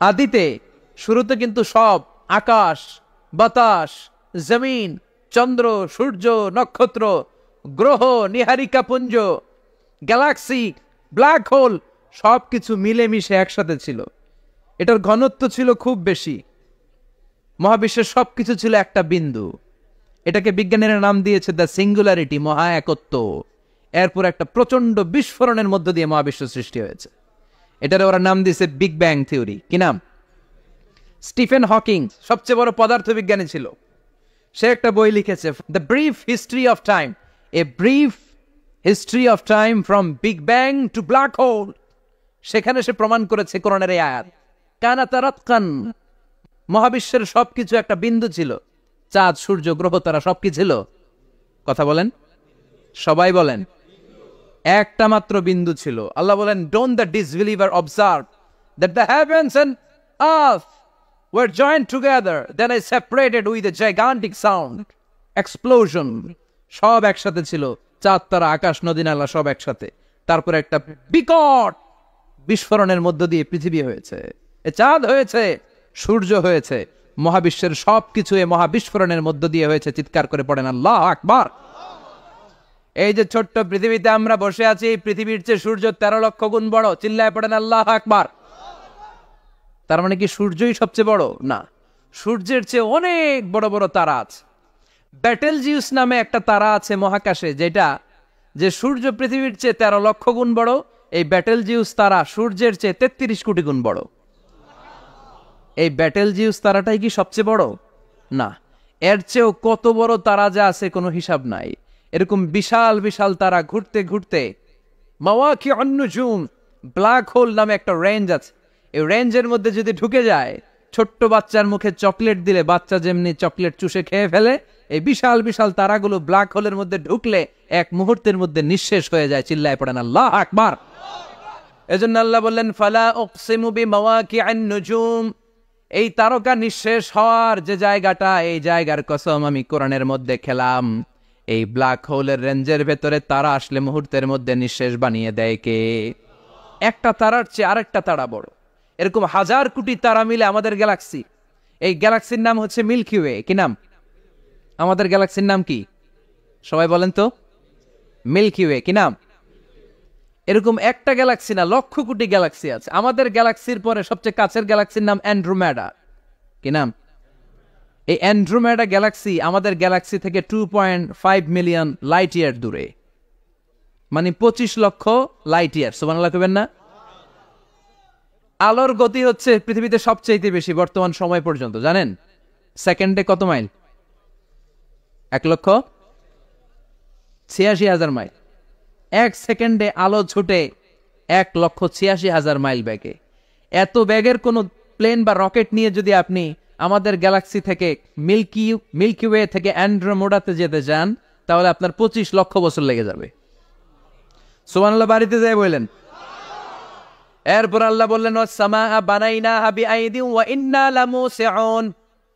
আদিতে শুরুতে কিন্তু সব আকাশ, বাতাস, জমিন, চন্দ্র, সূর্য, নক্ষত্র, গ্রহ, নীহারিকা পুঞ্জ, গ্যালাক্সি, ব্ল্যাক হোল সবকিছু মিলেমিশে একসাথে ছিল। এটার ঘনত্ব ছিল খুব বেশি। মহাবিশ্বের সবকিছু ছিল একটা বিন্দু। এটাকে বিজ্ঞানীরা নাম দিয়েছে দ্য সিঙ্গুলারিটি, মহা একত্ব। এরপর একটা প্রচন্ড বিস্ফোরণের মধ্য দিয়ে মহাবিশ্ব সৃষ্টি হয়েছে। এটার ওরা নাম দিয়েছে বিগ ব্যাং থিওরি। কি নাম? স্টিফেন হকিং সবচেয়ে বড় পদার্থবিজ্ঞানী ছিল। সে একটা বই লিখেছে, the brief history of time, a brief history of time from big bang two black hole. সেখানে সে প্রমাণ করেছে কোরআনের এই আয়াত, কানা তারাতকান, মহাবিশ্বের সবকিছু একটা বিন্দু ছিল। চাঁদ, সূর্য, গ্রহ, তারা সব কি ছিল? কথা বলেন, সবাই বলেন। একটা মাত্র বিন্দু ছিল। আল্লাহ বলেন, don't the disbeliever observe that the heavens and earth were joint together, then I separated with a gigantic sound explosion. সব একসাথে ছিল, চাঁদ, তারা, আকাশ, নদী, নালা সব একসাথে। তারপরে একটা বিকট বিস্ফোরণের মধ্য দিয়ে পৃথিবী হয়েছে, এ চাঁদ হয়েছে, সূর্য হয়েছে, মহাবিশ্বের সবকিছু এ মহাবিস্ফোরণের মধ্য দিয়ে হয়েছে। চিৎকার করে পড়েন আল্লাহু আকবার। এই যে ছোট্ট পৃথিবীতে আমরা বসে আছি, পৃথিবীর চেয়ে সূর্য 13 লক্ষ গুণ বড়। চিল্লায় পড়েন আল্লাহু আকবার। তার মানে কি সূর্যই সবচেয়ে বড়? না, সূর্যের চেয়ে অনেক বড় বড় তারা আছে। ব্যাটেলজিউস নামে একটা তারা আছে মহাকাশে, যেটা যে সূর্য পৃথিবীর চেয়ে 13 লক্ষ গুণ বড়। এই ব্যাটেলজিউস তারা সূর্যের চেয়ে 33 কোটি গুণ বড়। এই ব্যাটেলজিউস তারাটাই কি সবচেয়ে বড়? না, এর চেয়েও কত বড় তারা যা আছে কোনো হিসাব নাই। এরকম বিশাল বিশাল তারা ঘুরতে ঘুরতে মাওয়াকিউন নুজুম, ব্ল্যাক হোল নামে একটা রেঞ্জ আছে। এই রেঞ্জের মধ্যে যদি ঢুকে যায়, ছোট্ট বাচ্চার মুখে চকলেট দিলে বাচ্চা যেমনি চকলেট চুষে খেয়ে ফেলে, এই বিশাল বিশাল তারাগুলো ব্ল্যাক হোলের মধ্যে ঢুকলে এক মুহূর্তের মধ্যে নিঃশেষ হয়ে যায়। চিল্লায় পড়েন আল্লাহু আকবার। এজন্য আল্লাহ বললেন, ফালা উকসিমু বিমাওয়াকিউন নুজুম, এই তারকা নিঃশেষ হওয়ার যে জায়গাটা, এই জায়গার কসম আমি কোরআনের মধ্যে খেলাম। এই ব্ল্যাক হোলের রেঞ্জের ভেতরে তারা আসলে মুহূর্তের মধ্যে নিঃশেষ বানিয়ে দেয় কে? একটা তারার চেয়ে আরেকটা তারা বড়। এরকম হাজার কোটি তারা মিলে আমাদের গ্যালাক্সি। এই গ্যালাক্সির নাম হচ্ছে মিল্কি ওয়ে। কি নাম? আমাদের গ্যালাক্সির নাম কি? সবাই বলেন তো। Milky way. কি নাম? এরকম একটা গ্যালাক্সি না, লক্ষ কোটি গ্যালাক্সি আছে। আমাদের গ্যালাক্সির পরে সবচেয়ে কাছের গ্যালাক্সির নাম অ্যান্ড্রোমেডা। কি নাম? এই অ্যান্ড্রোমেডা গ্যালাক্সি আমাদের গ্যালাক্সি থেকে 2.5 মিলিয়ন লাইট ইয়ার দূরে, মানে 25 লক্ষ লাইট ইয়ার। সুবহানাল্লাহ কইবেন না? আলোর গতি হচ্ছে পৃথিবীতে সবচেয়ে বেশি বর্তমান সময় পর্যন্ত, জানেন? সেকেন্ডে কত মাইল? 1,86,000 মাইল। এক সেকেন্ডে আলো ছুটে 1,86,000 মাইল বেগে। এত বেগের কোন প্লেন বা রকেট নিয়ে যদি আপনি আমাদের গ্যালাক্সি থেকে মিল্কি ওয়ে থেকে অ্যান্ড্রোমেডাতে যেতে চান, তাহলে আপনার 25 লক্ষ বছর লেগে যাবে। সুবহানাল্লাহ বাড়িতে যাই বললেন। এরপর আল্লাহ বললেন, ওয়াস-সামাআ বানাইনাহা বিআইদিন ওয়া ইন্না লামুসিউন,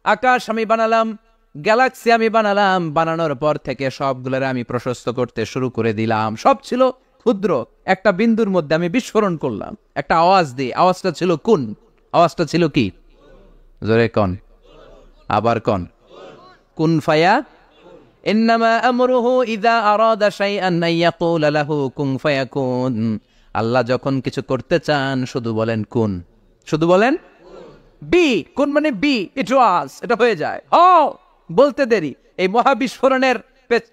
আকাশ আমি বানালাম, গ্যালাক্সি আমি বানালাম। বানানোর পর থেকে সবগুলোর আমি প্রশস্ত করতে শুরু করে দিলাম। সব ছিল ক্ষুদ্র, একটা বিন্দুর মধ্যে আমি বিস্ফোরণ করলাম একটা আওয়াজ দিয়ে। আওয়াজটা ছিল কুন। আওয়াজটা ছিল কি? জোরে কন, আবার কন। কুন ফায়া ইন্নামা আমরুহু ইযা আরাদা শাইআন আইয়াকুলা লাহু কুন ফায়াকুন। আল্লাহ যখন কিছু করতে চান শুধু বলেন কুন, শুধু বলেন বি। কুন মানে বি, ইট ওয়াজ, এটা হয়ে যায়। বলতে দেরি। এই মহাবিস্ফোরণের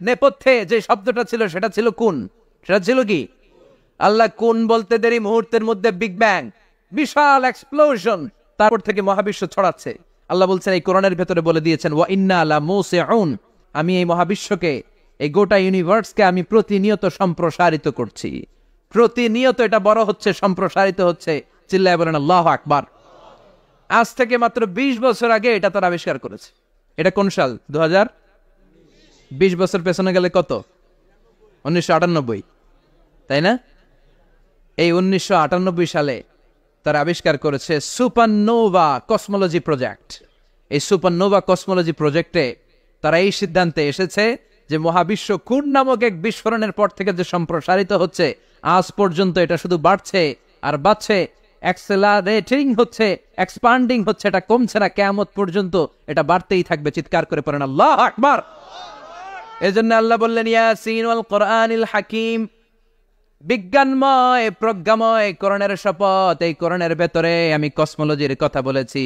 নেপথ্যে যে শব্দটা ছিল সেটা ছিল কুন। সেটা ছিল কি? আল্লাহ কুন বলতে দেরি, মুহূর্তের মধ্যে বিগ ব্যাং, বিশাল এক্সপ্লোশন, তারপর থেকে মহাবিশ্ব ছড়াচ্ছে। আল্লাহ বলছেন এই কোরআনের ভেতরে বলে দিয়েছেন, ওয়া ইন্না লামুসিউন, আমি এই মহাবিশ্বকে, এই গোটা ইউনিভার্সকে আমি প্রতিনিয়ত সম্প্রসারিত করছি। প্রতিনিয়ত এটা বড় হচ্ছে, সম্প্রসারিত হচ্ছে। চিল্লায় বলেন আল্লাহু আকবার। আজ থেকে মাত্র 20 বছর আগে এটা তারা আবিষ্কার করেছে। এটা কোন সাল? 2000। 20 বছর পেছনে গেলে কত? 1998, তাই না? এই 1998 সালে তারা আবিষ্কার করেছে সুপারনোভা কসমোলজি প্রজেক্ট। এই সুপারনোভা কসমোলজি প্রজেক্টে তারা এই সিদ্ধান্তে এসেছে যে মহাবিশ্ব কুন নামক এক বিস্ফোরণের পর থেকে যে সম্প্রসারিত হচ্ছে, আজ পর্যন্ত এটা শুধু বাড়ছে আর বাড়ছে। অ্যাক্সেলারেটিং হচ্ছে, এক্সপান্ডিং হচ্ছে, এটা কমছে না, কিয়ামত পর্যন্ত এটা বাড়তেই থাকবে। চিৎকার করে পড়েন আল্লাহু আকবার। এজন্য আল্লাহ বললেন ইয়াসিন ওয়াল কোরআনিল হাকিম, বিজ্ঞানময় প্রজ্ঞাময় কোরআনের শপথ। এই কোরআনের ভেতরে আমি কসমোলজির কথা বলেছি,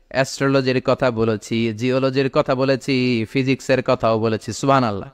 অ্যাস্ট্রোলজির কথা বলেছি, জিওলজির কথা বলেছি, ফিজিক্সের কথাও বলেছি। সুবহানাল্লাহ।